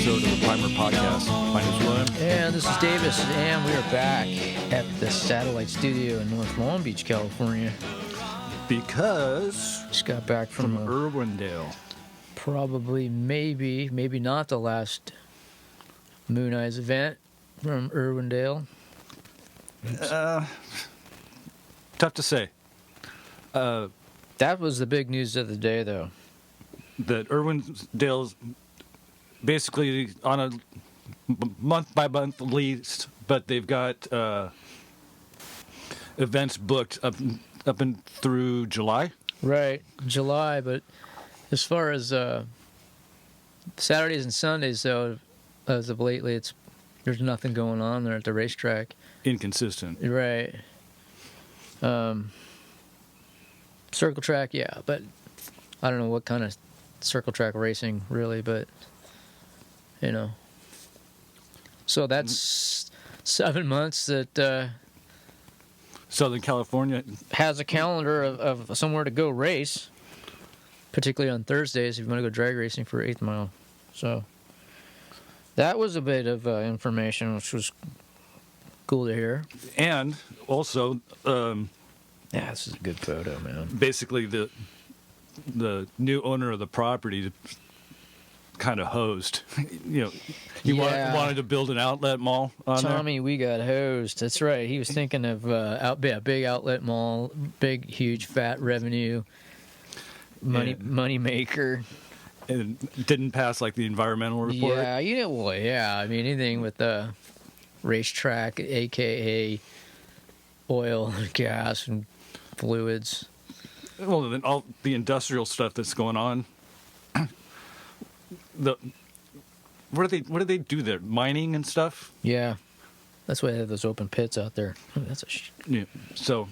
episode of the Primer Podcast. My name is William. And this is Davis, and we are back at the Satellite Studio in North Long Beach, California. Because... Just got back from Irwindale. Probably, maybe not the last Mooneyes event from Irwindale. Tough to say. That was the big news of the day, though. That Irwindale's basically on a month-by-month lease, but they've got events booked up and through July. Right, July, but as far as Saturdays and Sundays, though, as of lately, there's nothing going on there at the racetrack. Inconsistent. Right. Circle track, yeah, but I don't know what kind of circle track racing, really, but, you know. So that's 7 months that Southern California has a calendar of somewhere to go race, particularly on Thursdays if you want to go drag racing for 8th Mile. So that was a bit of information, which was cool to hear. And also... yeah, this is a good photo, man. Basically, the new owner of the property kind of hosed. You know, he wanted to build an outlet mall on Tommy, we got hosed. That's right. He was thinking of a big outlet mall, big, huge, fat revenue, money maker. And didn't pass like the environmental report. Yeah, I mean, anything with the racetrack, aka oil and gas and fluids. Well, then all the industrial stuff that's going on. What do they do there? Mining and stuff. Yeah, that's why they have those open pits out there. Oh, that's yeah. So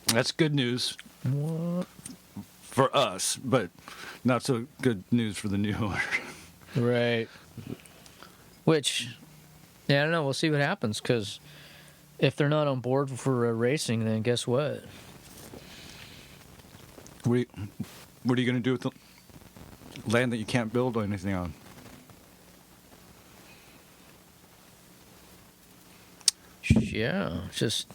that's good news what? for us, but not so good news for the new owner. Right. Which, yeah, I don't know. We'll see what happens, because if they're not on board for racing, then guess what? What are you going to do with the land that you can't build anything on? Yeah, just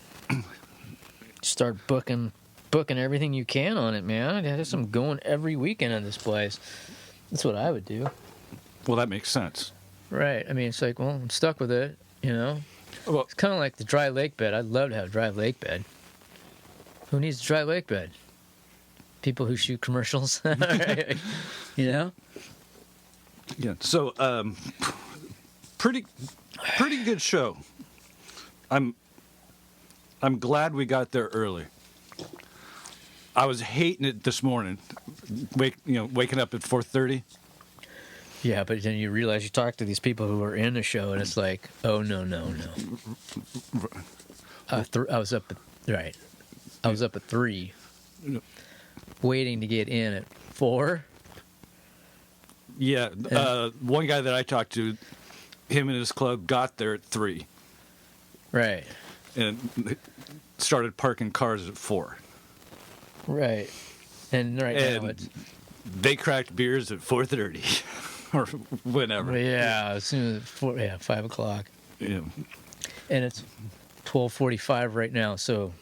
start booking everything you can on it, man. I have some going every weekend in this place. That's what I would do. Well, that makes sense. Right. I mean, it's like, well, I'm stuck with it, you know? Well, It's kind of like the dry lake bed. I'd love to have a dry lake bed. Who needs a dry lake bed? People who shoot commercials, you know? yeah. So, pretty good show. I'm glad we got there early. I was hating it this morning, waking up at 4:30. Yeah, but then you realize you talk to these people who are in the show, and it's like, oh, no. I was up at 3, waiting to get in at 4. Yeah, one guy that I talked to, him and his club got there at 3. Right. And started parking cars at 4. Right. And now it's... They cracked beers at 4:30. Or whenever. Yeah, as soon as 5 o'clock. Yeah. And it's 12:45 right now, so...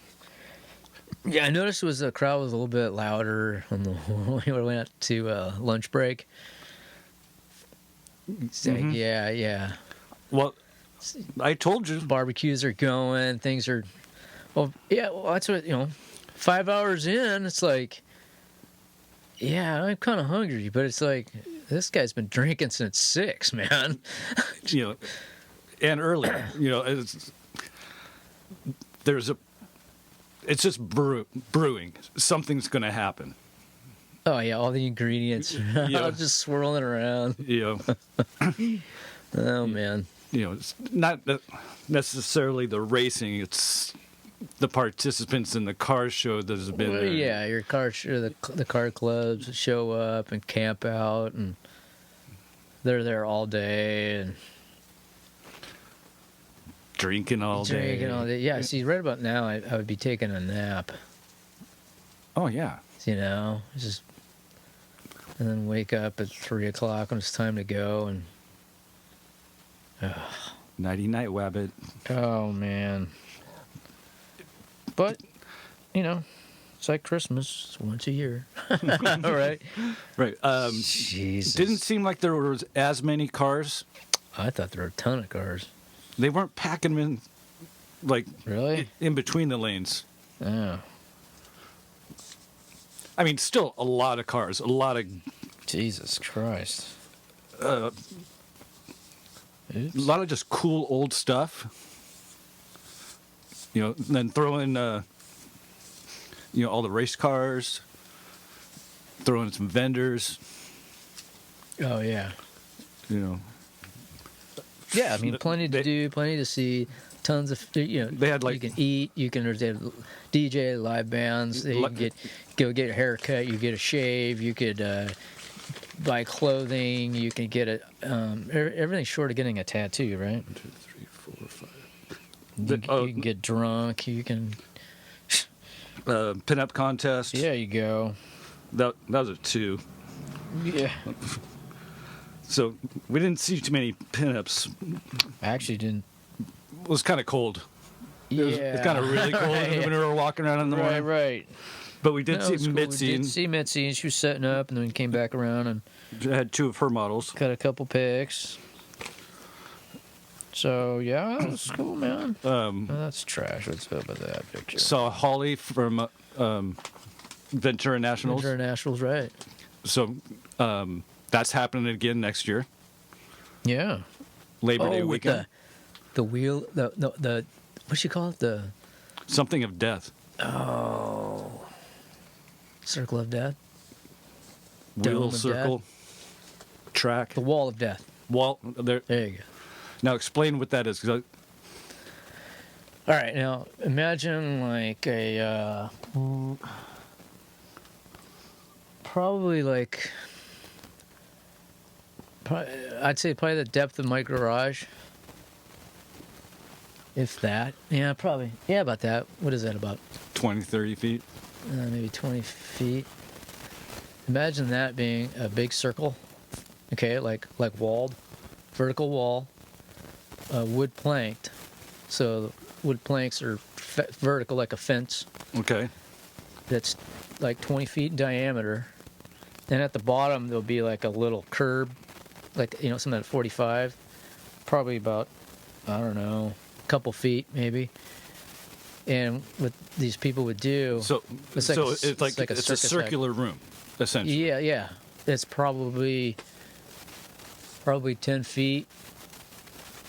Yeah, I noticed the crowd was a little bit louder when we went out to lunch break. Mm-hmm. Yeah. Well, I told you. Barbecues are going, things are... Well, that's what, 5 hours in, it's like... Yeah, I'm kind of hungry, but it's like... This guy's been drinking since 6, man. And earlier, it's just brewing. Something's going to happen. Oh yeah, all the ingredients just swirling around. Oh man. It's not necessarily the racing. It's the participants in the car show that has been there. Yeah, your car show, the car clubs show up and camp out, and they're there all day and drinking all day. Yeah, see, right about now, I would be taking a nap. Oh yeah. Just and then wake up at 3 o'clock when it's time to go, and Nighty night, Wabbit. Oh man. But it's like Christmas. It's once a year. All right. Right. Jesus. Didn't seem like there was as many cars. I thought there were a ton of cars. They weren't packing them in, like, Really? in between the lanes. Oh. I mean, still a lot of cars. A lot of... Jesus Christ. A lot of just cool old stuff. And then throw in, all the race cars. Throw in some vendors. Oh, yeah. Yeah, I mean, plenty to do, plenty to see, tons of, They had, like... you can eat, they have DJ, live bands, you can go get a haircut, you get a shave, you could buy clothing, you can get everything short of getting a tattoo, right? 1, 2, 3, 4, 5. You can get drunk, you can... Pinup contest. Yeah, you go. That was a 2. Yeah. So we didn't see too many pinups. I actually didn't. It was kind of cold. Yeah. It was kind of really cold when we were walking around in the morning. Right. But we did see Cool. Mitzi. We did see Mitzi, and she was setting up, and then we came back around and Had 2 of her models. got a couple pics. So, yeah, that was cool, man. That's trash. What's up with that picture? Saw Holly from Ventura Nationals. Ventura Nationals, right. So that's happening again next year. Yeah. Labor Day with weekend. the wheel, the what you call it? The Something of death. Circle of Death? Wheel, Dome of circle, track. The Wall of Death. Wall. There There you go. Now explain what that is. 'Cause All right, now imagine like a I'd say probably the depth of my garage, if that. Yeah, probably. Yeah, about that. What is that about? 20, 30 feet. Maybe 20 feet. Imagine that being a big circle. Okay, like walled, vertical wall, wood planked. So wood planks are vertical like a fence. Okay. That's like 20 feet in diameter. And at the bottom, there'll be like a little curb, like, something at 45, probably about, I don't know, a couple feet maybe. And what these people would do, it's a circular room, essentially. Yeah. It's probably 10 feet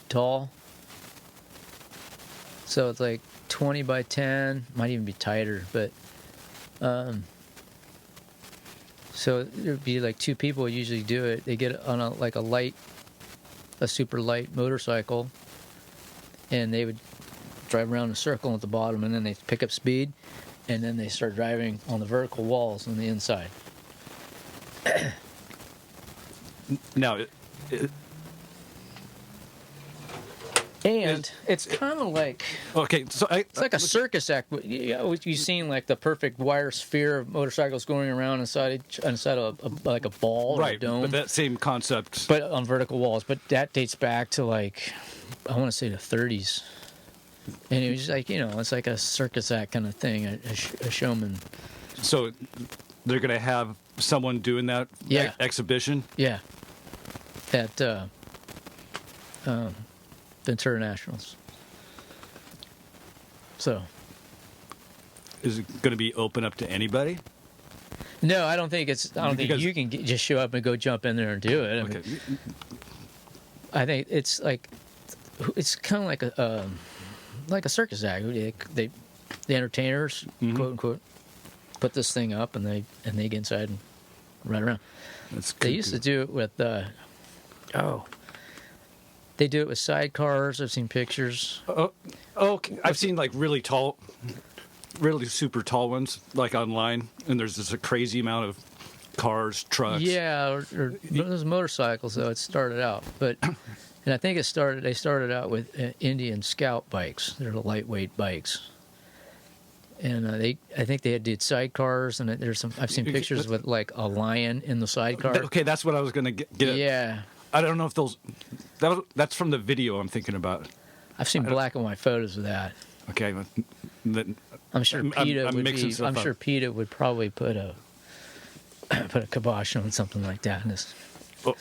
tall. So it's like 20 by 10, might even be tighter, but so there'd be like 2 people usually do it. They get on a super light motorcycle, and they would drive around in a circle at the bottom, and then they pick up speed, and then they start driving on the vertical walls on the inside. Now, and it's kind of like it's like a circus act. You've seen like the perfect wire sphere of motorcycles going around inside like a ball or a dome. But that same concept, but on vertical walls. But that dates back to like I want to say the 30s, and it was like it's like a circus act kind of thing, a showman. So they're gonna have someone doing that exhibition. Yeah, at Ventura Nationals. So, is it going to be open up to anybody? No, I don't think it's. I don't think you can just show up and go jump in there and do it. Okay. I think it's like it's kind of like a circus act. The entertainers, quote unquote, put this thing up and they get inside and run around. They used to do it with they do it with sidecars. I've seen pictures. I've seen like really tall, really super tall ones, like online, and there's just a crazy amount of cars, trucks. Yeah, or those motorcycles. Though it started out, and I think they started out with Indian Scout bikes. They're the lightweight bikes, and I think they did sidecars, and there's some. I've seen pictures with like a lion in the sidecar. Okay, that's what I was going to get. Yeah. I don't know if that's from the video I'm thinking about. I've seen black and white photos of that. Okay, then I'm sure PETA I'm would mixing be. stuff I'm up. sure PETA would probably put a kibosh on something like that. And this Oh,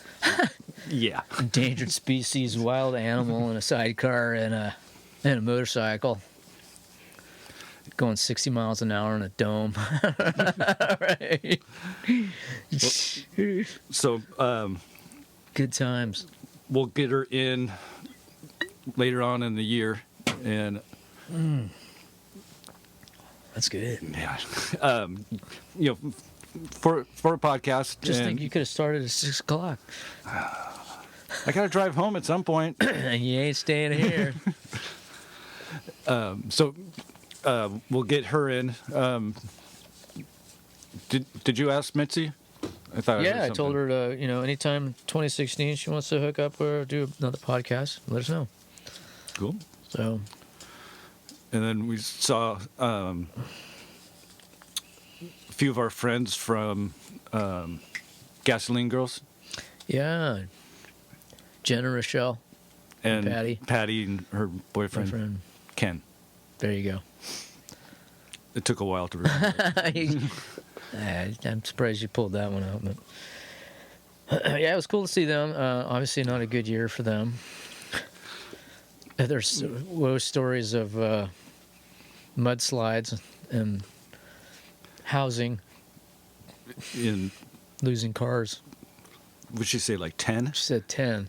yeah. endangered species, wild animal in a sidecar and a motorcycle, going 60 miles an hour in a dome. Right. So Good times. we'll get her in later on in the year, and That's good. yeah, you know, for a podcast. Just and think you could have started at 6 o'clock. I gotta drive home at some point. And you ain't staying here. So we'll get her in. Did you ask Mitzi? I thought Yeah, I told her to, anytime 2016 she wants to hook up or do another podcast, let us know. Cool. So, And then we saw a few of our friends from Gasoline Girls yeah. Jenna Rochelle, and Patty. and her boyfriend Ken. There you go. It took a while to remember. I'm surprised you pulled that one out. But yeah, it was cool to see them. Obviously, not a good year for them. There's woe stories of mudslides and housing, In losing cars. would she say like 10? She said 10.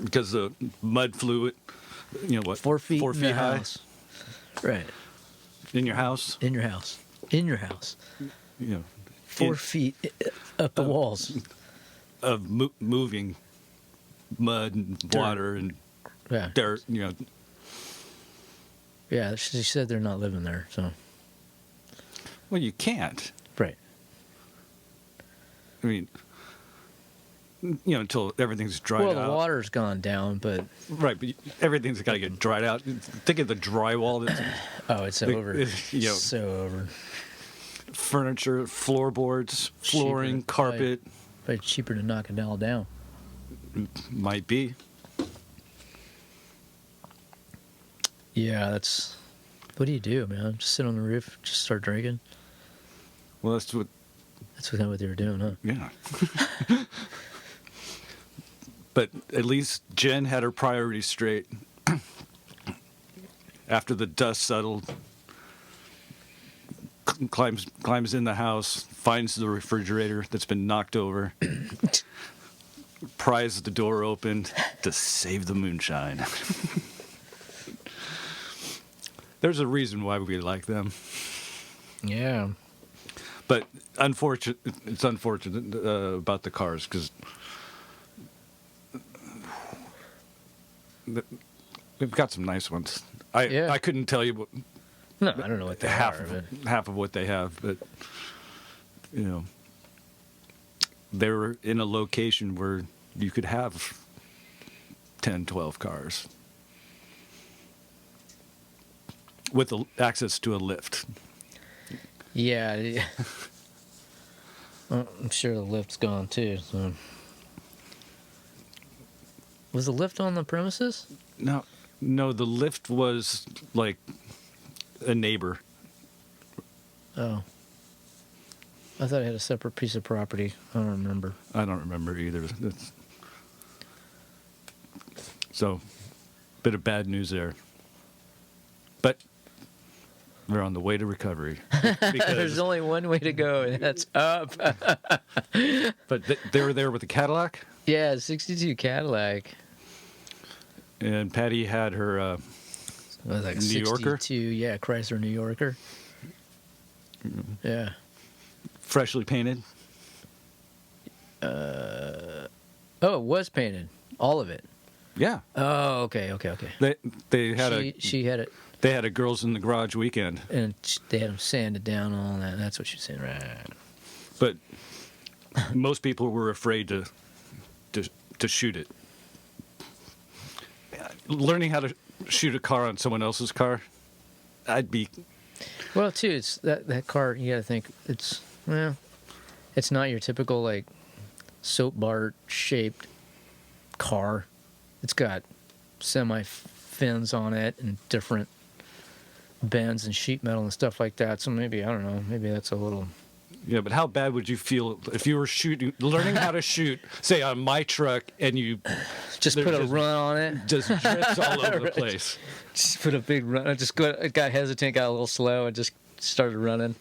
Because the mud flew, 4 feet, 4 in feet the high house. Right. in your house. In your house. In your house. 4 in- feet up the walls. of moving mud and water and Yeah. dirt. Yeah, she said they're not living there, so. Well, you can't. Right. I mean, until everything's dried Well, out. the water's gone down, but. Right, but everything's got to get dried out. Think of the drywall, that's Oh, it's over. you know, So over. furniture, floorboards, flooring, Cheaper, carpet. Probably cheaper to knock it all down. Might be. Yeah, that's. What do you do, man? Just sit on the roof, just start drinking? Well, that's what. That's kind of what they were doing, huh? Yeah. But at least Jen had her priorities straight. After the dust settled, climbs in the house, finds the refrigerator that's been knocked over, pries the door open to save the moonshine. There's a reason why we like them. Yeah. But it's unfortunate about the cars because we've got some nice ones. I couldn't tell you what No, I don't know what they half are. But half of what they have, but they're in a location where you could have 10, 12 cars with access to a lift. yeah. Well, I'm sure the lift's gone too. So. Was the lift on the premises? No, the lift was like a neighbor. Oh. I thought it had a separate piece of property. I don't remember. I don't remember either. So, bit of bad news there. But we're on the way to recovery. There's only one way to go, and that's up. But they were there with the Cadillac, Yeah, 62 Cadillac. and Patty had her It was like New Yorker? 62, yeah, Chrysler New Yorker. Yeah. freshly painted. Oh, it was painted. All of it. Yeah, Oh, okay. they had She had it, they had a girls in the garage weekend, and they had them sanded down and all that. That's what she's saying, right? but most people were afraid to shoot it. Learning how to shoot a car on someone else's car, I'd be. Well, too, it's that car. You got to think it's not your typical like soap bar shaped car. It's got semi fins on it and different bends and sheet metal and stuff like that. So maybe, I don't know, maybe that's a little. Yeah, but how bad would you feel if you were learning how to shoot, say on my truck, and you just put a run on it? Just drifts all over the place. Just put a big run. I just got hesitant, got a little slow, and just started running.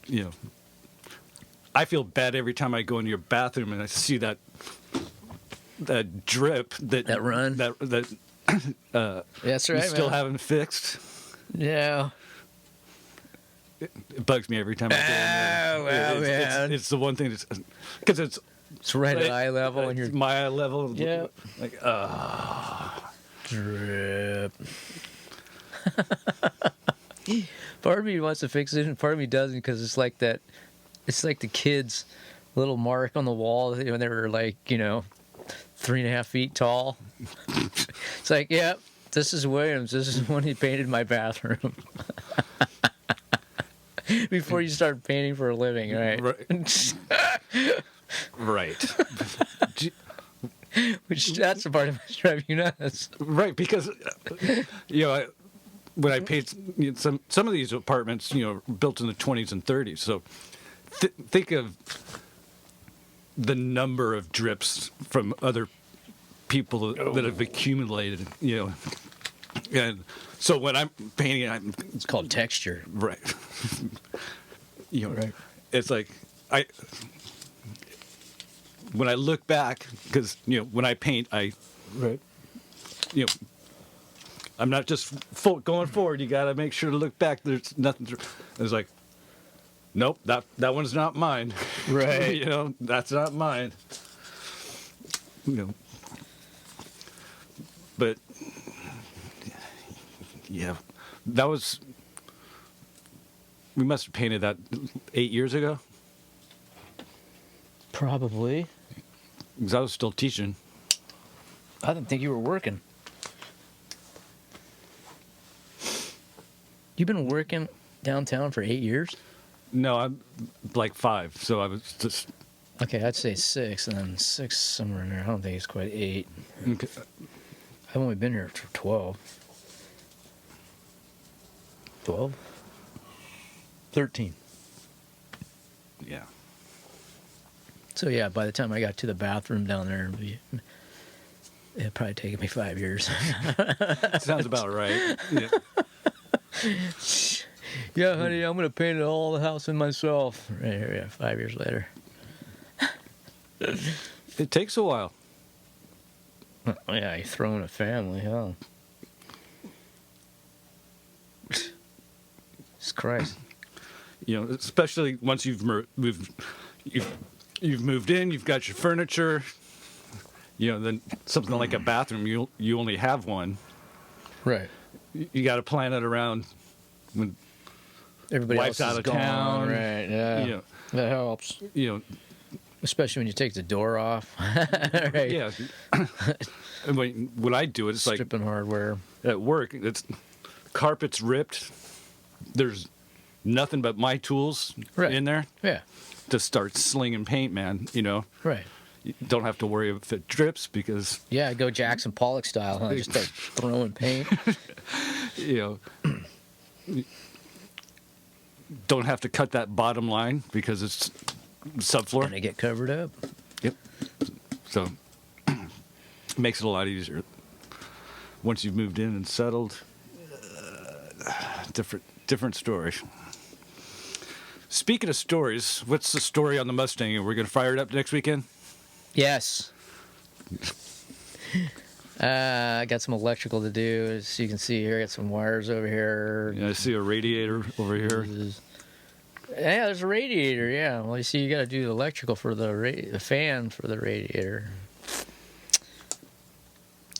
You know, I feel bad every time I go into your bathroom and I see that drip, that run, that that's right. You still man. haven't fixed. Yeah. It bugs me every time I go in there. Man. It's the one thing because it's right at eye level, and it's you're my eye level. Yeah. Like drip. Part of me wants to fix it, and part of me doesn't, because it's like that. It's like the kids' little mark on the wall when they were like, 3.5 feet tall. It's like, yep, this is Williams. This is when he painted my bathroom. Before you start painting for a living, right? Right. Which that's the part of my driving you nuts. Right, because when I paint some of these apartments, built in the 20s and 30s, so think of the number of drips from other people that have accumulated, and so when I'm painting, it's called texture. Right. Right. It's like when I look back, because when I paint, I'm not just going forward. You got to make sure to look back. There's nothing. It's like, nope, that one's not mine. Right. That's not mine. But yeah, that was. We must have painted that 8 years ago. Probably. Because I was still teaching. I didn't think you were working. You've been working downtown for 8 years? No, I'm like 5. So I was just. Okay, I'd say 6, and then 6 somewhere in there. I don't think it's quite 8. Okay. I've only been here for 12. 12? 13. Yeah. So yeah, by the time I got to the bathroom down there, it'd probably taken me 5 years. Sounds about right. Yeah. Yeah, honey, I'm gonna paint all the house in myself. Right here, yeah, 5 years later. It takes a while. Oh, yeah, you throw in a family, huh? Jesus Christ. Especially once you've moved in, you've got your furniture. Then something like a bathroom, you only have one. Right. You got to plan it around when everybody wife's else is out of gone. town. Right. Yeah. That helps. Especially when you take the door off. Right. Yeah. And when I do it, it's like stripping hardware at work. It's carpet's ripped. There's nothing but my tools in there. Yeah. To start slinging paint, man. Right. You don't have to worry if it drips because. Yeah, go Jackson Pollock style, huh? Just start throwing paint. Don't have to cut that bottom line because it's subfloor. Gonna get covered up. Yep. So makes it a lot easier once you've moved in and settled. Different story. Speaking of stories, what's the story on the Mustang? Are we going to fire it up next weekend? Yes. I got some electrical to do. As you can see here, I got some wires over here. Yeah, I see a radiator over here. Yeah, there's a radiator. Yeah. Well, you see, you got to do the electrical for the fan for the radiator.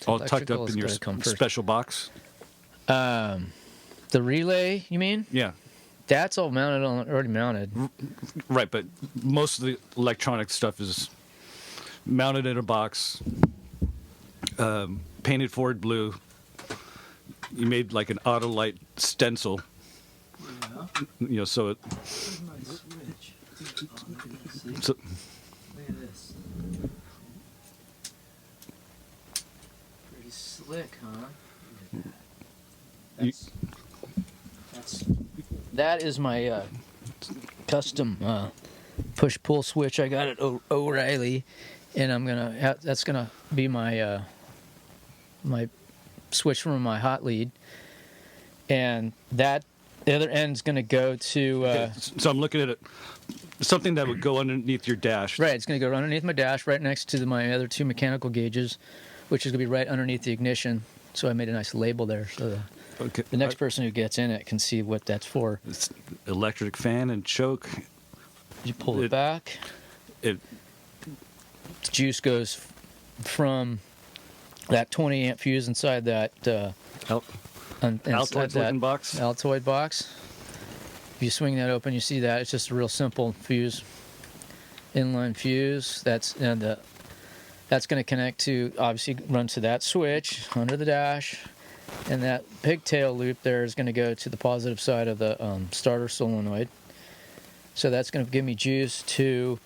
All tucked up in your special box? The relay, you mean? Yeah. That's all already mounted. Right, but most of the electronic stuff is mounted in a box, painted forward blue. You made like an Autolite stencil. Yeah. So it. Look at this. Pretty slick, huh? Look at that. That is my custom push-pull switch I got at O'Reilly, and that's gonna be my my switch from my hot lead, and the other end's gonna go to. Okay, so I'm looking at it. Something that would go underneath your dash. Right, it's gonna go underneath my dash, right next to my other two mechanical gauges, which is gonna be right underneath the ignition. So I made a nice label there, so the next person who gets in it can see what that's for. It's electric fan and choke. You pull it back. It Juice goes from that 20 amp fuse inside that Altoid box. Altoid box. If you swing that open, you see that it's just a real simple fuse, inline fuse. That's going to connect to, obviously run to that switch under the dash, and that pigtail loop there is going to go to the positive side of the starter solenoid. So that's going to give me juice to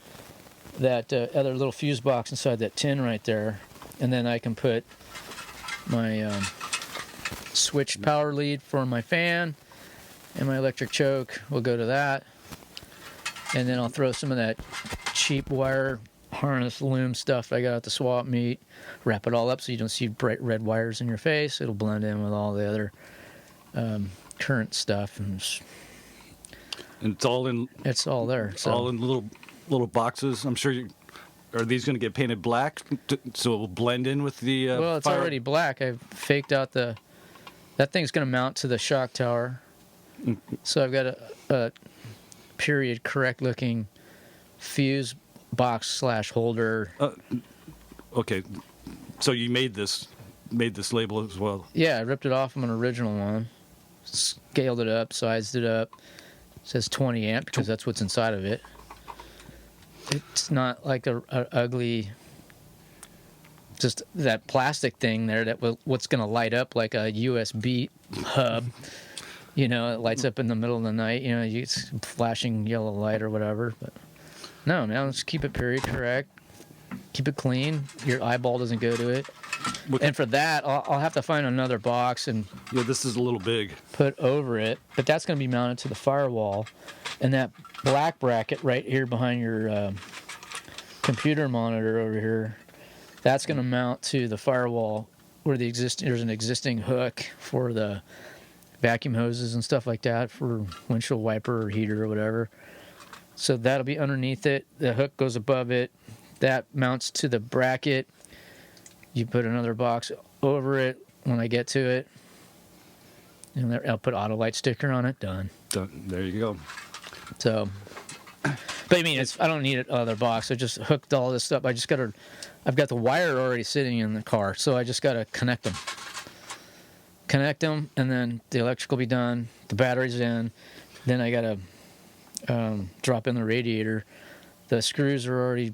that other little fuse box inside that tin right there, and then I can put my switched power lead for my fan, and my electric choke will go to that, and then I'll throw some of that cheap wire harness loom stuff I got at the swap meet, wrap it all up so you don't see bright red wires in your face. It'll blend in with all the other current stuff, and it's all in. It's all there. So. All in little boxes. I'm sure are these going to get painted black so it will blend in with the? Well, it's already black. I've faked out that thing's going to mount to the shock tower. So I've got a period correct looking fuse box / holder. Okay, so you made this label as well. Yeah, I ripped it off from an original one, scaled it up, sized it up. It says 20 amp because that's what's inside of it. It's not like a ugly, just that plastic thing there what's going to light up like a USB hub. You know, it lights up in the middle of the night. You know, it's flashing yellow light or whatever. But no, man, let's keep it period correct. Keep it clean. Your eyeball doesn't go to it. And for that, I'll have to find another box and this is a little big. Put over it. But that's going to be mounted to the firewall, and that black bracket right here behind your computer monitor over here, that's going to mount to the firewall where there's an existing hook for the vacuum hoses and stuff like that for windshield wiper or heater or whatever. So that'll be underneath it. The hook goes above it. That mounts to the bracket. You put another box over it when I get to it. And I'll put auto light sticker on it. Done. There you go. So, but I mean, I don't need another box. I just hooked all this up. I've got the wire already sitting in the car, so I just got to connect them, and then the electrical will be done. The battery's in. Then I got to drop in the radiator. The screws are already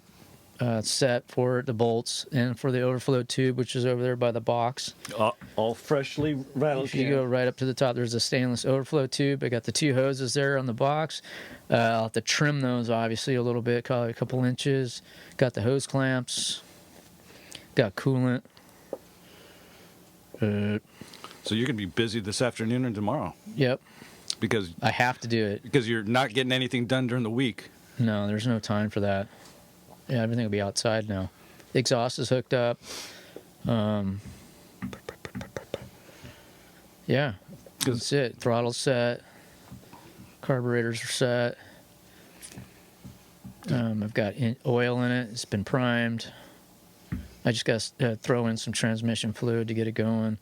set for the bolts and for the overflow tube, which is over there by the box. All freshly rattled. If you go right up to the top, there's a stainless overflow tube. I got the two hoses there on the box. I'll have to trim those, obviously, a little bit, probably a couple inches. Got the hose clamps. Got coolant. So you're going to be busy this afternoon and tomorrow. Yep. Because I have to do it. Because you're not getting anything done during the week. No, there's no time for that. Yeah, everything will be outside now. The exhaust is hooked up. Yeah, that's it. Throttle's set. Carburetors are set. I've got oil in it. It's been primed. I just got to throw in some transmission fluid to get it going.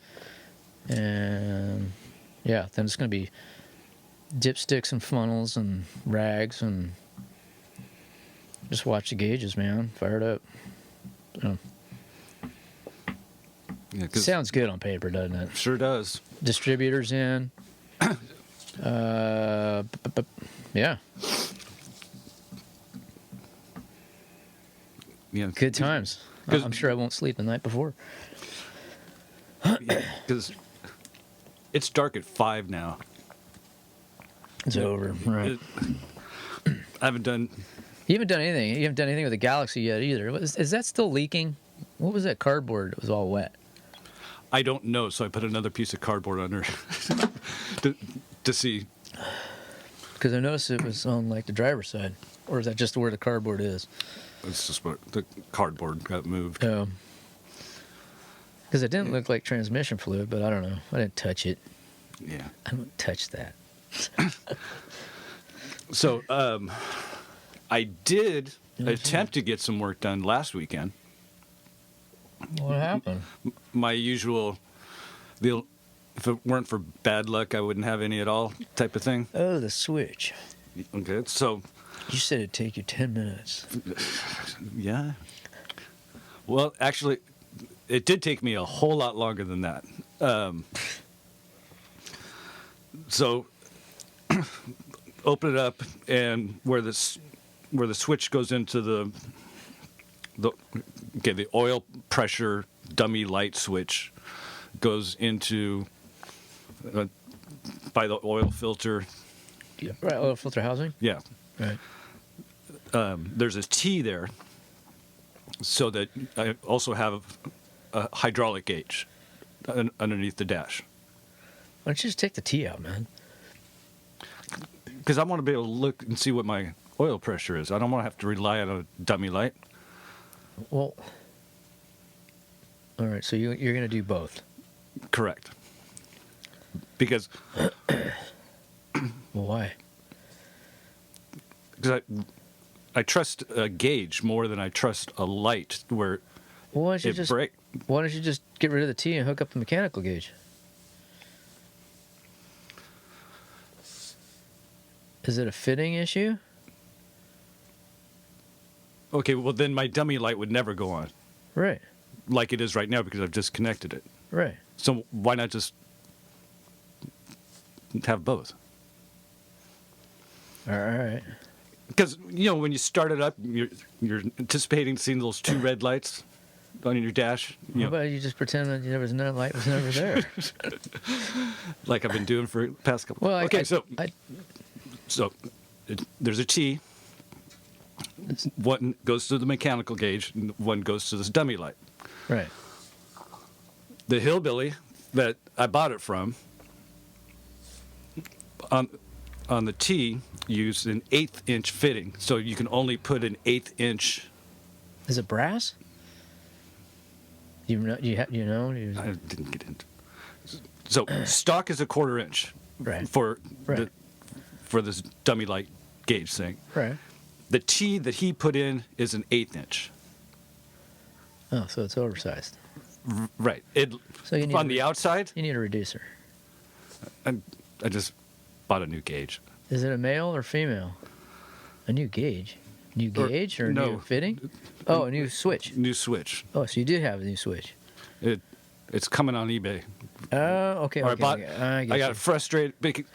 And yeah, then it's going to be dipsticks and funnels and rags and just watch the gauges, man. Fire it up. So. Yeah, sounds good on paper, doesn't it? Sure does. Distributors in. Yeah. Yeah. Good times. I'm sure I won't sleep the night before. Because it's dark at 5 now. It's over. Right. I haven't done You haven't done anything. You haven't done anything with the Galaxy yet either. Is that still leaking? What was that cardboard? It was all wet. I don't know, so I put another piece of cardboard under to see. Because I noticed it was on like the driver's side, or is that just where the cardboard is? It's just where the cardboard got moved. Because it didn't look like transmission fluid, but I don't know. I didn't touch it. Yeah. I don't touch that. So, I did attempt to get some work done last weekend. What happened? My usual, if it weren't for bad luck, I wouldn't have any at all type of thing. Oh, the switch. Okay, so. You said it'd take you 10 minutes. Yeah. Well, actually, it did take me a whole lot longer than that. So, open it up, and where the switch goes into the oil pressure dummy light switch goes into by the oil filter. Yeah. Right, oil filter housing? Yeah. Right. There's a T there, so that I also have a hydraulic gauge underneath the dash. Why don't you just take the T out, man? Because I want to be able to look and see what my oil pressure is. I don't want to have to rely on a dummy light. Well, all right, so you're going to do both. Correct. Because... Well, why? Because I trust a gauge more than I trust a light where Why don't you it just get rid of the T and hook up the mechanical gauge? Is it a fitting issue? Okay, well then my dummy light would never go on Right. like it is right now because I've disconnected it. Right. So why not just have both? All right. Because when you start it up, you're anticipating seeing those two red lights on your dash. How about you just pretend that there was no light was never there? Like I've been doing for the past couple. Well, There's a T. One goes to the mechanical gauge, and one goes to this dummy light. Right. The hillbilly that I bought it from, on the T, used an 1/8-inch fitting, so you can only put an 1/8-inch. Is it brass? I didn't get into. So stock is a 1/4 inch. Right. For Right. for this dummy light gauge thing. Right. The T that he put in is an 1/8 inch. Oh, so it's oversized. Right. So you need on the outside. You need a reducer. I just bought a new gauge. Is it a male or female? A new gauge. New gauge or a new fitting? Oh, a new switch. New switch. Oh, so you do have a new switch. It's coming on eBay. Oh, okay. I got frustrated because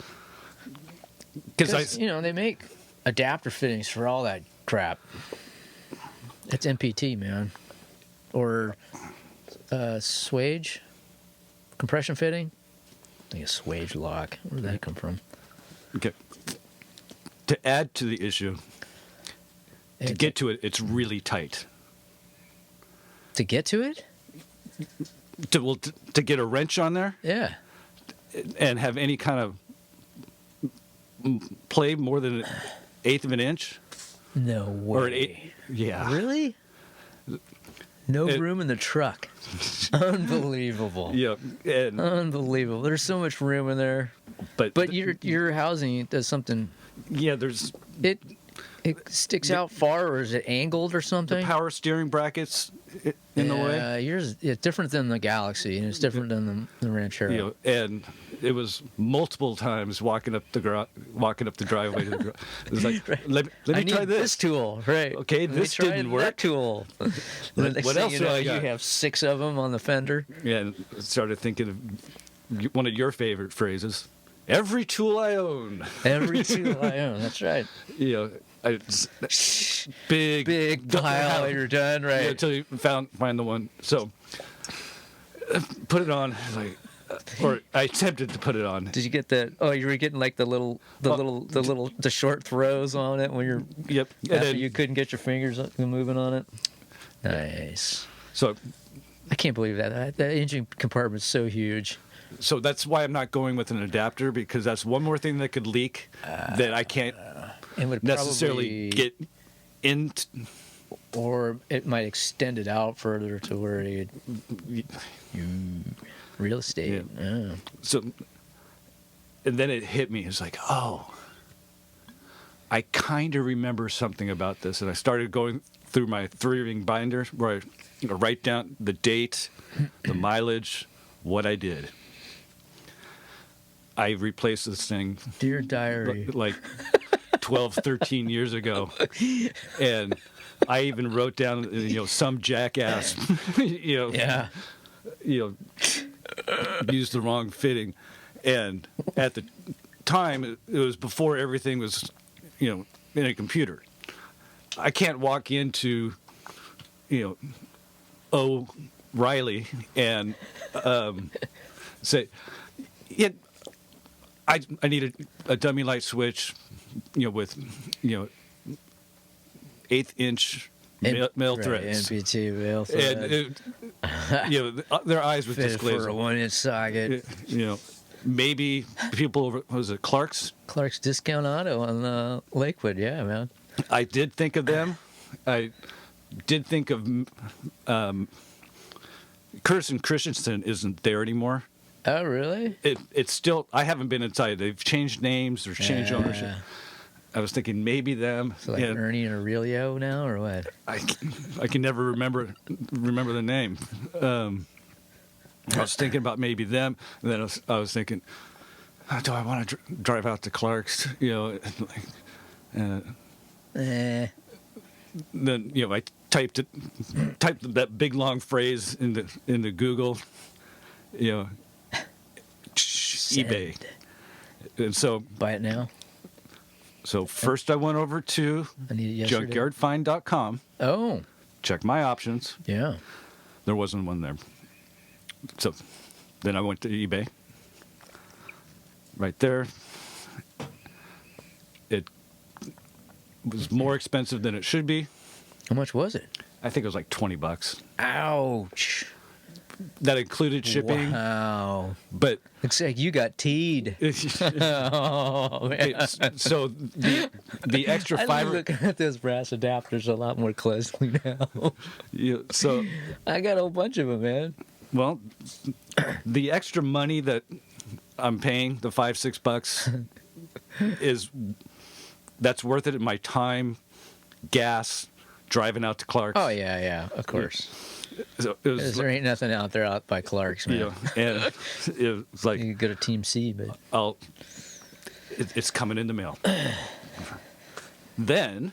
they make adapter fittings for all that crap. It's MPT, man. Or swage compression fitting. I think it's swage lock. Where did that come from? Okay. To add to the issue, to get to it, it's really tight. To get to it? To get a wrench on there? Yeah. And have any kind of play more than 1/8 of an inch? No way. Yeah. Really? No room in the truck. Unbelievable. Yeah. Unbelievable. There's so much room in there. But your housing does something. Yeah, there's it sticks out far, or is it angled or something? The power steering brackets in the way. Yeah, yours it's different than the Galaxy, and it's different than the Ranchero. And it was multiple times walking up the driveway to the garage. It was like, Right. let me try this tool, right? Okay, this didn't work. That tool. What else do I got? You have 6 of them on the fender. Yeah, and I started thinking of one of your favorite phrases. Every tool I own. Every tool I own. That's right. Big pile. You're done, right? Yeah, until you find the one. So put it on. Like, or I attempted to put it on. Did you get that? Oh, you were getting like the short throws on it when you're. Yep. After you couldn't get your fingers moving on it. Nice. So I can't believe that. That engine compartment's so huge. So that's why I'm not going with an adapter, because that's one more thing that could leak that I can't It would necessarily get in. Or it might extend it out further to where it. Real estate. Yeah. Oh. So, and then it hit me. It's like, oh, I kind of remember something about this, and I started going through my 3-ring binder where I write down the date, the mileage, what I did. I replaced this thing, Dear Diary, like 12, 13 years ago, and I even wrote down, some jackass, Yeah. Used the wrong fitting, and at the time it was before everything was, in a computer. I can't walk into, O'Reilly and say, yeah, I need a dummy light switch, with 1/8-inch male threads. NPT male threads. And their eyes would just glaze for a 1-inch socket. Maybe people, what was it, Clark's Discount Auto on Lakewood. Yeah, man. I did think of them. I did think of Curtis and Christensen isn't there anymore. Oh, really? It's still. I haven't been inside. They've changed names or changed ownership. I was thinking maybe them. So like Ernie and Aurelio now, or what? I can never remember the name. I was thinking about maybe them, and then I was thinking, do I want to drive out to Clark's? Then I typed that big long phrase into Google, eBay, and so buy it now. So first I went over to junkyardfind.com. Oh, check my options. Yeah, there wasn't one there. So then I went to eBay. Right there, it was more expensive than it should be. How much was it? I think it was like $20. Ouch. That included shipping. Wow. But looks like you got teed. Oh, man. So the extra fiber. I'm looking at those brass adapters a lot more closely now. So I got a whole bunch of them, man. Well, the extra money that I'm paying, the $5-6, that's worth it in my time, gas, driving out to Clark's. Oh yeah, of course. So there ain't nothing out there out by Clark's, man. And it was like you go to Team C, but it's coming in the mail. Then,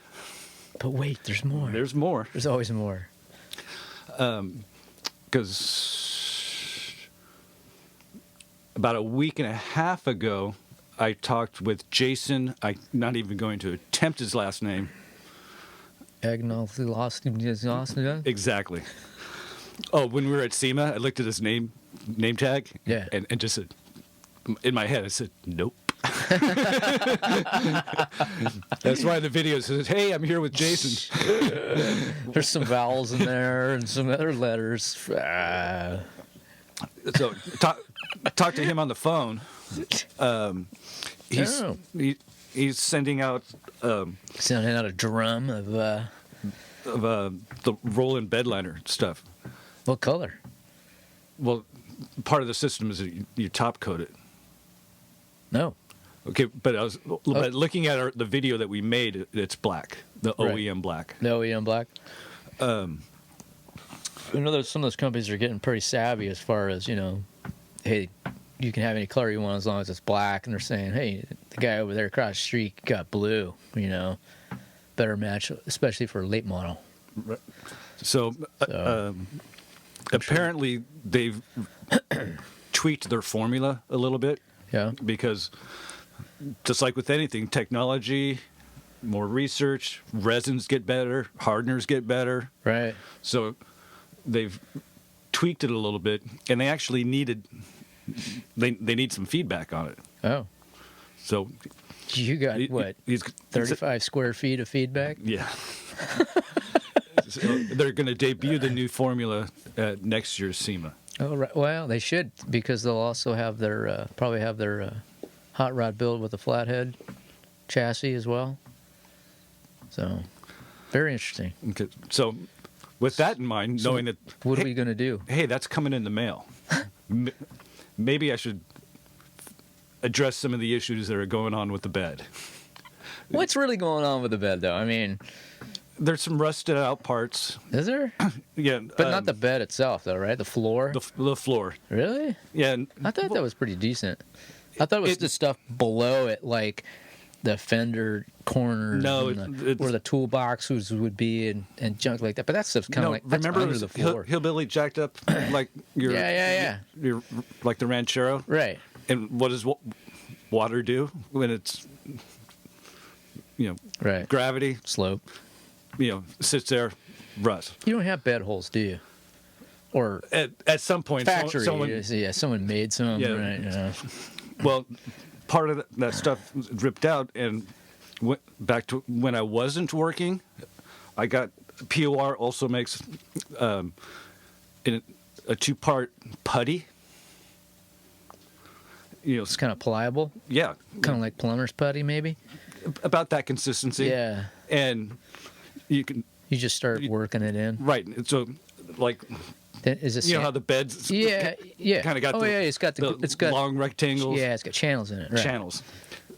but wait, there's more. There's more. There's always more. Because about a week and a half ago, I talked with Jason. I'm not even going to attempt his last name. Exactly. Oh, when we were at SEMA, I looked at his name tag. Yeah. And just said, in my head, I said, nope. That's why the video says, hey, I'm here with Jason. There's some vowels in there and some other letters. So talk to him on the phone. He's sending out a drum of the roll-in bedliner stuff. What color? Well, part of the system is that you top coat it. No. Okay, but I was but looking at the video that we made. It's black, the OEM black. The OEM black. I know some of those companies are getting pretty savvy as far as, hey, you can have any color you want as long as it's black. And they're saying, hey, the guy over there across the street got blue, better match, especially for a late model. Right. So apparently they've tweaked their formula a little bit. Yeah. Because just like with anything, technology, more research, resins get better, hardeners get better. Right. So they've tweaked it a little bit, and they actually needed they need some feedback on it. Oh, So you got what? He's 35 square feet of feedback? Yeah. So they're going to debut the new formula at next year's SEMA. Oh, right. Well, they should, because they'll also have their probably have their hot rod build with a flathead chassis as well. So, very interesting. Okay. So, with that in mind, knowing that, What are we going to do? hey, that's coming in the mail. Maybe I should address some of the issues that are going on with the bed. What's really going on with the bed, though? I mean, There's some rusted out parts. is there? Yeah, But not the bed itself, though, right? The floor? the floor. Really? Yeah, and- I thought that was pretty decent. I thought it was the stuff below it, like the fender corners, No, and where the toolboxes would be, and junk like that. But that stuff's kind of no, like that's remember it under was the floor. hillbilly jacked up like your your like the Ranchero. Right. And what does water do when it's Right. gravity Slope. sits there, rust. You don't have bed holes, do you? Or At some point, factory? someone Someone made some. Yeah. Right. Yeah. well, part of that stuff was ripped out and went back to when I wasn't working. I got POR also makes in a 2-part putty. It's kind of pliable, Yeah, kind of like plumber's putty, maybe. about that consistency. Yeah. And you can You just start working it in. right. So like Then is it? how the beds Yeah. kind of got it's got the long rectangles. Yeah, it's got channels in it. Right. Channels.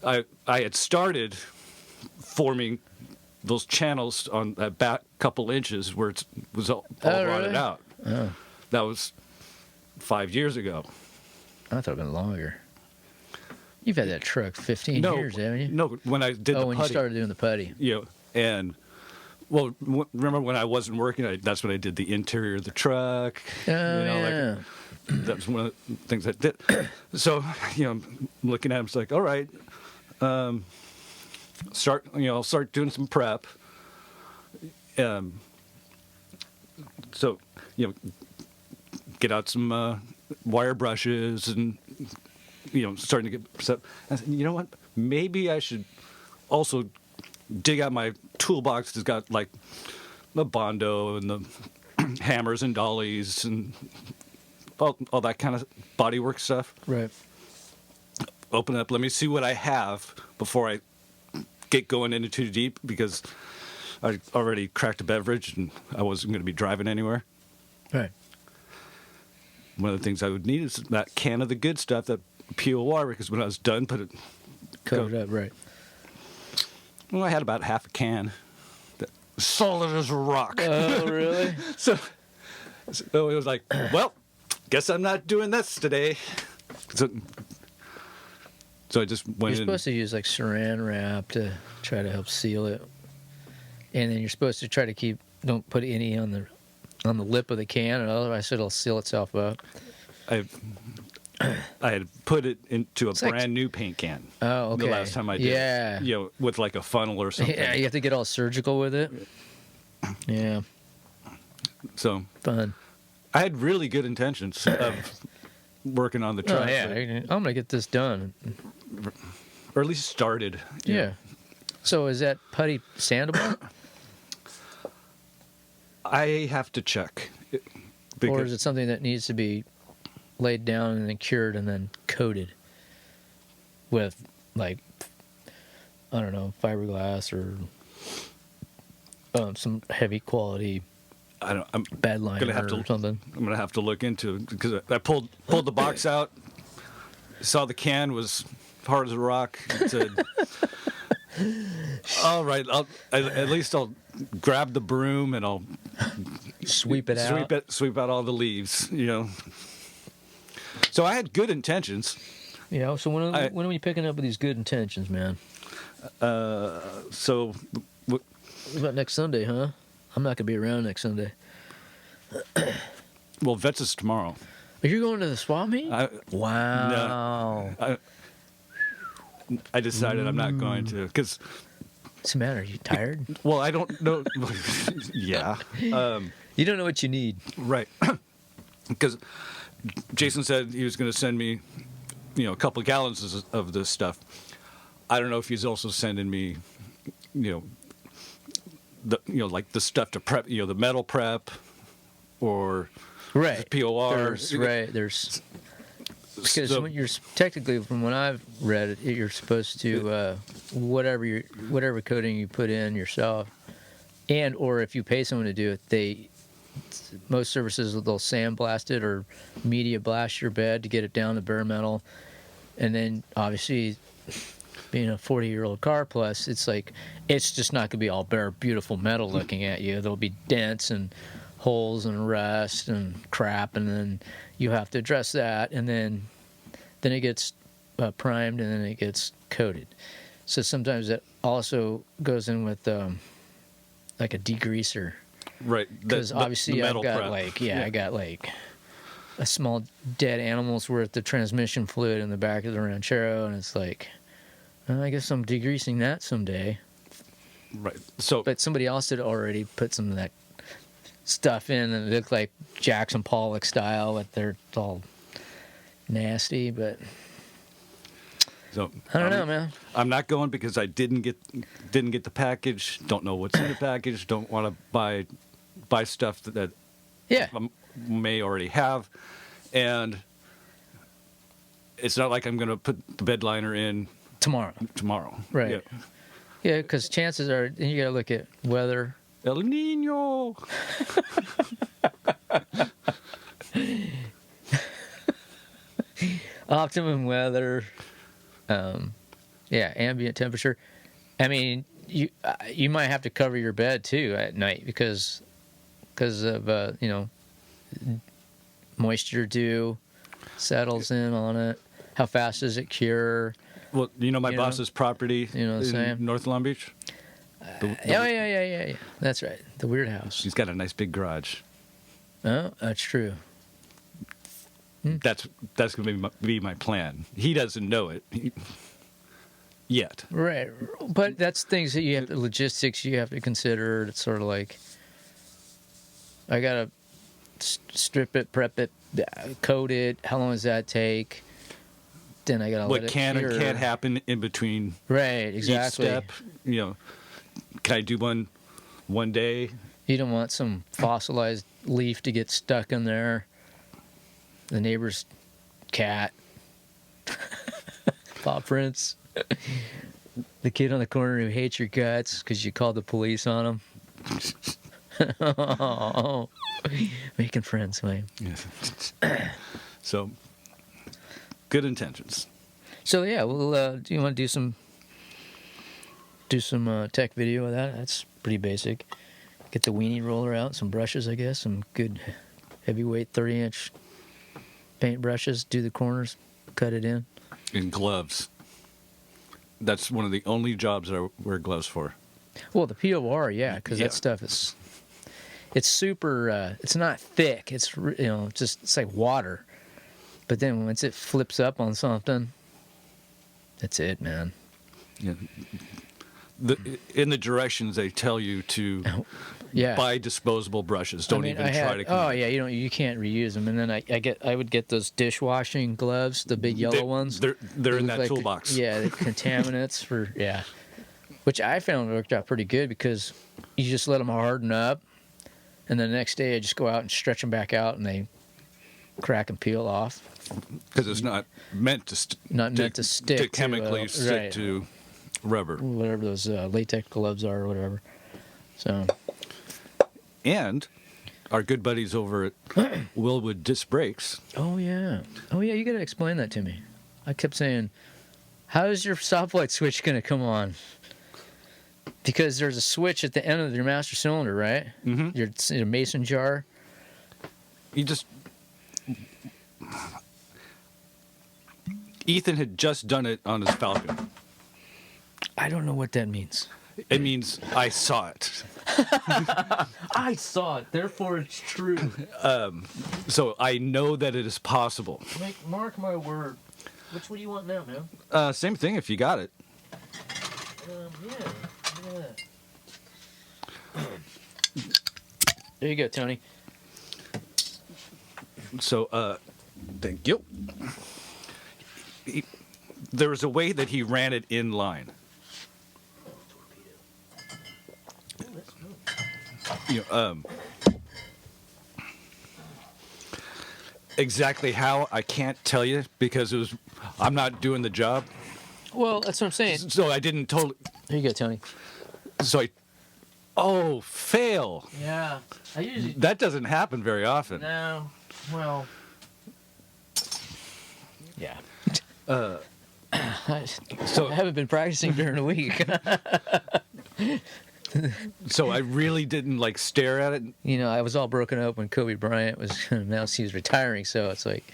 I had started forming those channels on that back couple inches where it was all rotted really? out. Oh, That was 5 years ago. I thought it'd been longer. You've had that truck 15 years, haven't you? No, when I did the when putty. you started doing the putty. And well, remember when I wasn't working? That's when I did the interior of the truck. Oh, yeah. That's one of the things I did. So, I'm looking at him, it's like, all right, I'll start doing some prep. So, get out some wire brushes and, starting to get set. I said, you know what? Maybe I should also dig out my toolbox that's got like the Bondo and the hammers and dollies and all that kind of bodywork stuff. Right. Open it up. Let me see what I have before I get going into too deep because I already cracked a beverage and I wasn't going to be driving anywhere. Right. One of the things I would need is that can of the good stuff, that POR, because when I was done, put it. Covered up. Right. Well, I had about half a can. That was solid as a rock. Oh, really? So it was like, well, guess I'm not doing this today. So I just went You're in. supposed to use like saran wrap to try to help seal it, and then you're supposed to try to don't put any on the lip of the can, or otherwise it'll seal itself up. I had put it into a It's like- brand new paint can. Oh, okay. The last time I did. Yeah. With like a funnel or something. Yeah, you have to get all surgical with it. Yeah, So fun. I had really good intentions of working on the Oh, truck. yeah, I'm gonna get this done. Or at least started. you Yeah. know. So is that putty sandable, I have to check. or is it something that needs to be laid down and then cured and then coated with, like, I don't know, fiberglass or some heavy quality I'm bed liner gonna have or to something? I'm gonna have to look into it because I pulled the box out, saw the can was hard as a rock. It said, "All right, at least I'll grab the broom and I'll Sweep it out. sweep out all the leaves." So I had good intentions. Yeah. So when are we picking up with these good intentions, man? So What about next Sunday, huh? I'm not gonna be around next Sunday. well, Vets is tomorrow. Are you going to the swap meet? No, Wow. I decided I'm not going to because. What's the matter? Are you tired? Well, I don't know. Yeah. You don't know what you need. Right. Because Jason said he was going to send me, a couple gallons of this stuff. I don't know if he's also sending me, like the stuff to prep, the metal prep, or Right. POR. There's because when you're technically, from what I've read, you're supposed to whatever coating you put in yourself, or if you pay someone to do it, most services they'll sandblast it or media blast your bed to get it down to bare metal, and then obviously, being a 40-year-old car plus, it's just not gonna be all bare beautiful metal looking at you. There'll be dents and holes and rust and crap, and then you have to address that, and then it gets primed, and then it gets coated. So sometimes that also goes in with like a degreaser, right? Because obviously I've got prep. I got a small dead animal's worth of transmission fluid in the back of the Ranchero, and it's like, well, I guess I'm degreasing that someday. Right. So, But somebody else had already put some of that stuff in, and it looked like Jackson Pollock style, but they're all nasty. But so I don't know, man. I'm not going because I didn't get the package. Don't know what's in the package. Don't want to buy stuff that Yeah, I may already have, and it's not like I'm going to put the bed liner in tomorrow. Right. Yeah. Yeah, because chances are, and you got to look at weather. El Nino. Optimum weather, ambient temperature. I mean, you might have to cover your bed too at night because of moisture dew settles in on it. How fast does it cure? Well, my boss's property in North Long Beach. Yeah. That's right. The weird house. He's got a nice big garage. Oh, that's true. That's going to be my plan. He doesn't know it yet. Right, but that's things that you have logistics you have to consider. It's sort of like I gotta strip it, prep it, coat it. How long does that take? Then I gotta what let it can cure. and can't happen in between. Right, exactly. Each step. Can I do one day? You don't want some fossilized leaf to get stuck in there. The neighbor's cat, paw prints. The kid on the corner who hates your guts because you called the police on him. Oh, making friends, man. Yeah. So, good intentions. So yeah, well, do you want to do some tech video of that? That's pretty basic. Get the weenie roller out, some brushes, I guess, some good heavyweight 30-inch paint brushes. Do the corners, cut it in. And gloves. That's one of the only jobs that I wear gloves for. Well, the POR, yeah, because that stuff it's super. It's not thick. It's it's like water. But then once it flips up on something, that's it, man. Yeah. In the directions they tell you to buy disposable brushes. Don't even try to. Oh yeah, you can't reuse them. And then I would get those dishwashing gloves, the big yellow ones. They're in that toolbox. Yeah, the contaminants for which I found worked out pretty good because you just let them harden up, and then the next day I just go out and stretch them back out, and they crack and peel off. Because it's not meant to stick to chemically stick to rubber, whatever those latex gloves are, or whatever. So, and our good buddies over at Willwood Disc Brakes. Oh yeah, you got to explain that to me. I kept saying, "How is your stoplight switch going to come on?" Because there's a switch at the end of your master cylinder, right? Mm-hmm. Your mason jar. Ethan had just done it on his Falcon. I don't know what that means. It means I saw it. I saw it, therefore it's true. So I know that it is possible. Mark my word. Which one do you want now, man? Same thing if you got it. Yeah. There you go, Tony. So Thank you. There was a way that he ran it in line. Exactly how, I can't tell you because I'm not doing the job. Well, that's what I'm saying. So I didn't totally. Here you go, Tony. So fail. Yeah, I usually. That doesn't happen very often. No, well. Yeah. So I haven't been practicing during the week. So I really didn't stare at it. I was all broken up when Kobe Bryant was announced he was retiring, so it's like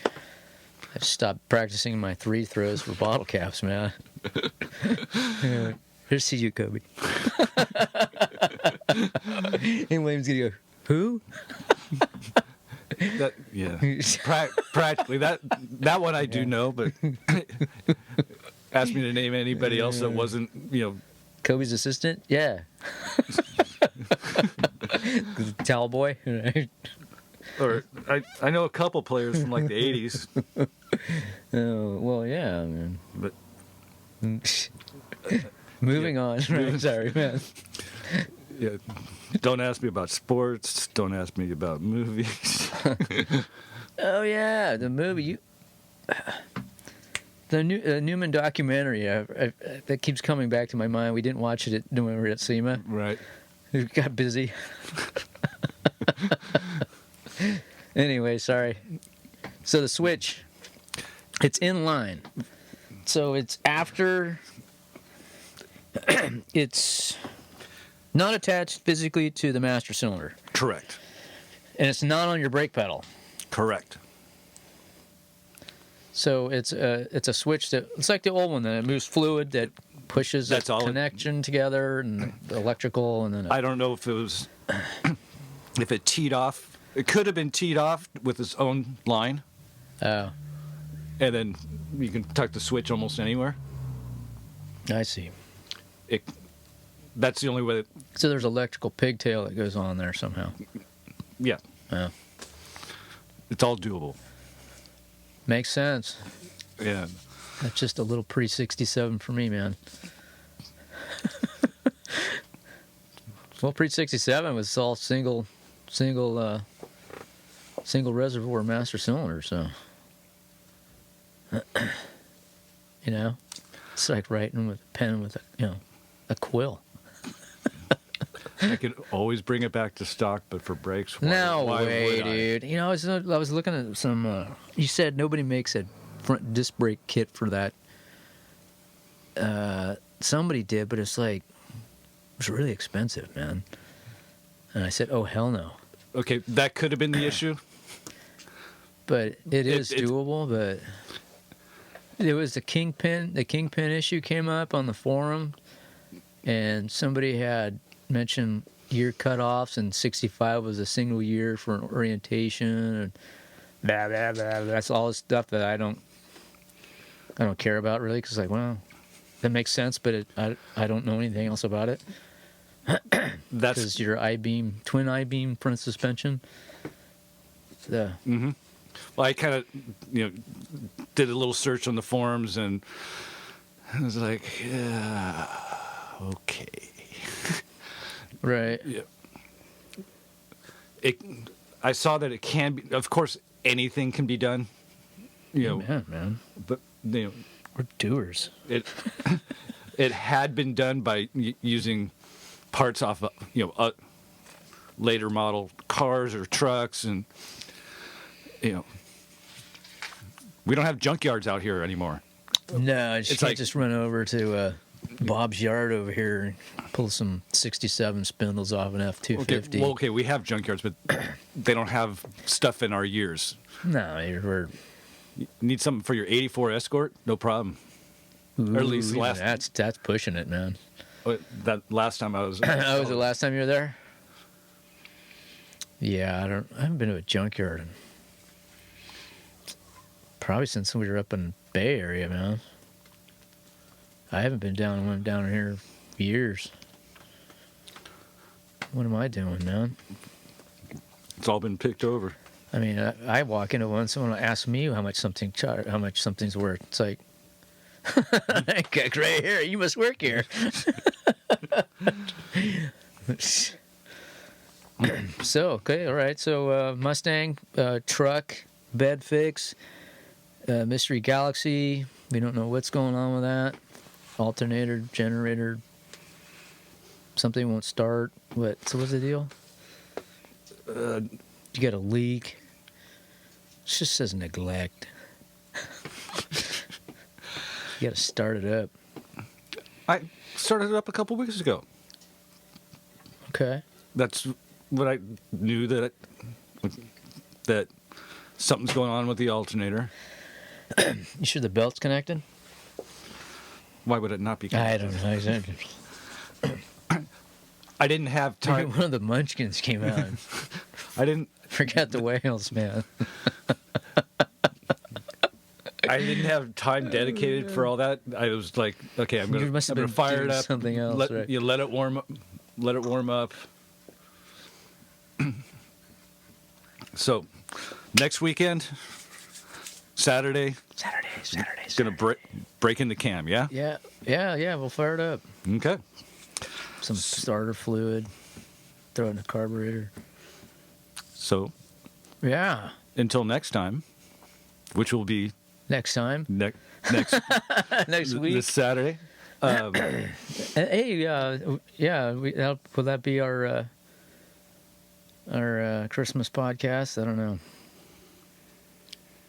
I stopped practicing my 3 throws for bottle caps, man. Here to see you, Kobe. And William's gonna go, who? Practically that one I do know, but ask me to name anybody else that wasn't, Kobe's assistant? Yeah. Towel boy? Or I know a couple players from the 80s. Oh, well, yeah, man. But moving on. Right, sorry, man. Yeah, don't ask me about sports. Don't ask me about movies. Oh yeah, the movie. The Newman documentary that keeps coming back to my mind. We didn't watch it when we were at SEMA. Right. We got busy. Anyway, sorry. So the switch, it's in line. So it's after. It's not attached physically to the master cylinder. Correct. And it's not on your brake pedal. Correct. So it's a switch that it's like the old one that it moves fluid that pushes That's a all connection together and the electrical and then. I don't know if it was if it teed off. It could have been teed off with its own line. Oh, and then you can tuck the switch almost anywhere. I see. That's the only way. So there's electrical pigtail that goes on there somehow. Yeah. Oh. It's all doable. Makes sense. Yeah. That's just a little pre-67 for me, man. Well, pre-67 was all single reservoir master cylinder, so it's like writing with a pen with a quill. I could always bring it back to stock, but for brakes, No why way, would I? dude. I was looking at some. You said nobody makes a front disc brake kit for that. Somebody did, but it's really expensive, man. And I said, oh hell no. Okay, that could have been the issue. But it is doable. But it was the kingpin. The kingpin issue came up on the forum, and somebody had mentioned year cutoffs, and 65 was a single year for an orientation, and blah blah blah. That's all the stuff that I don't care about really, because well, that makes sense, but I don't know anything else about it. That's your twin I-beam front suspension. Mm-hmm. Well, I kind of did a little search on the forums, and I was like, yeah, okay. Right. Yeah. I saw that it can be. Of course, anything can be done. Man. But we're doers. It had been done by using parts off later model cars or trucks, and we don't have junkyards out here anymore. No, you can't just run over to Bob's yard over here and pull some 67 spindles off an F-250. Okay, we have junkyards, but they don't have stuff in our years. No, you need something for your 84 Escort? No problem. Ooh, or at least that's pushing it, man. That last time I was. Oh, was the last time you were there? Yeah, I haven't been to a junkyard probably since we were up in the Bay Area, man. I haven't been down here for years. What am I doing, man? It's all been picked over. I mean, I walk into one, someone asks me how much something's worth. It's like, right here, you must work here. So, okay, all right. So, Mustang, truck, bed fix, Mystery Galaxy. We don't know what's going on with that. Alternator, generator, something won't start. What? So, what's the deal? You got a leak. It just says neglect. You got to start it up. I started it up a couple weeks ago. Okay. That's what I knew, that something's going on with the alternator. You sure the belt's connected? Why would it not be I connected? don't know. Exactly. I didn't have Maybe time. one of the munchkins came out. I didn't. Forgot the whales, man. I didn't have time dedicated for all that. I was like, okay, I'm You must have gonna been fire doing it up. something else, right? You let it warm up. Let it warm up. So, next weekend, Saturday, gonna break into cam. Yeah. Yeah. We'll fire it up. Okay. Some starter fluid. Throw it in the carburetor. So, Yeah. until next time, which will be Next time. next Next week. this Saturday. Hey, yeah. Will that be our Christmas podcast? I don't know.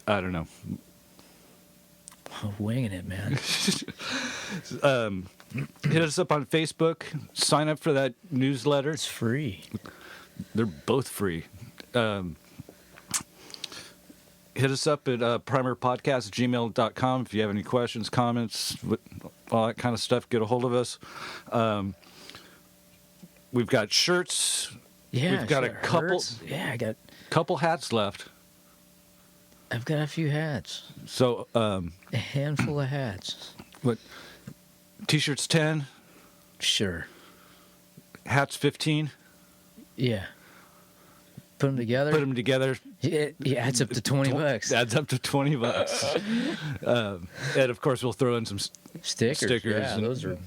I don't know. I'm winging it, man. Hit us up on Facebook. Sign up for that newsletter. It's free. They're both free. Hit us up at primerpodcast@gmail.com if you have any questions, comments, all that kind of stuff. Get a hold of us. We've got shirts. Yeah. We've got a sure couple. hurts. Yeah, Couple hats left. I've got a few hats. So, A handful of hats. what? T-shirts 10, Sure. hats 15. Yeah. Put them together. Put them together. Yeah, it's up to $20. Adds up to $20. And of course, we'll throw in some Stickers. Yeah, and-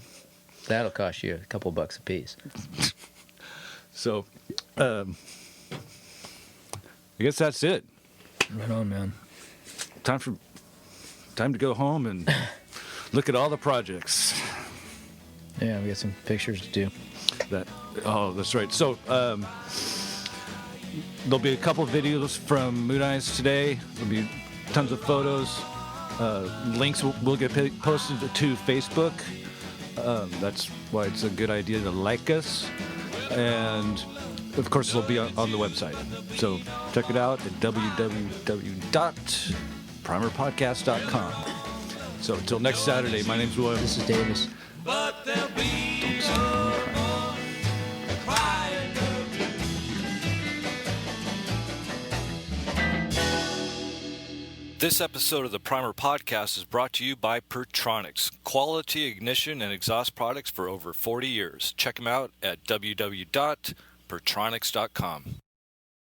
that'll cost you a couple bucks a piece. So, I guess that's it. Right on, man. Time to go home and look at all the projects. Yeah, we got some pictures to do. That's right. So, there'll be a couple of videos from Mooneyes today. There'll be tons of photos. Links will get posted to Facebook. That's why it's a good idea to like us. And, of course, it'll be on the website. So check it out at www.primerpodcast.com. So until next Saturday, my name's William. This is Davis. But there'll be no crying of you. This episode of the Primer Podcast is brought to you by Pertronics, quality ignition and exhaust products for over 40 years. Check them out at www.pertronics.com.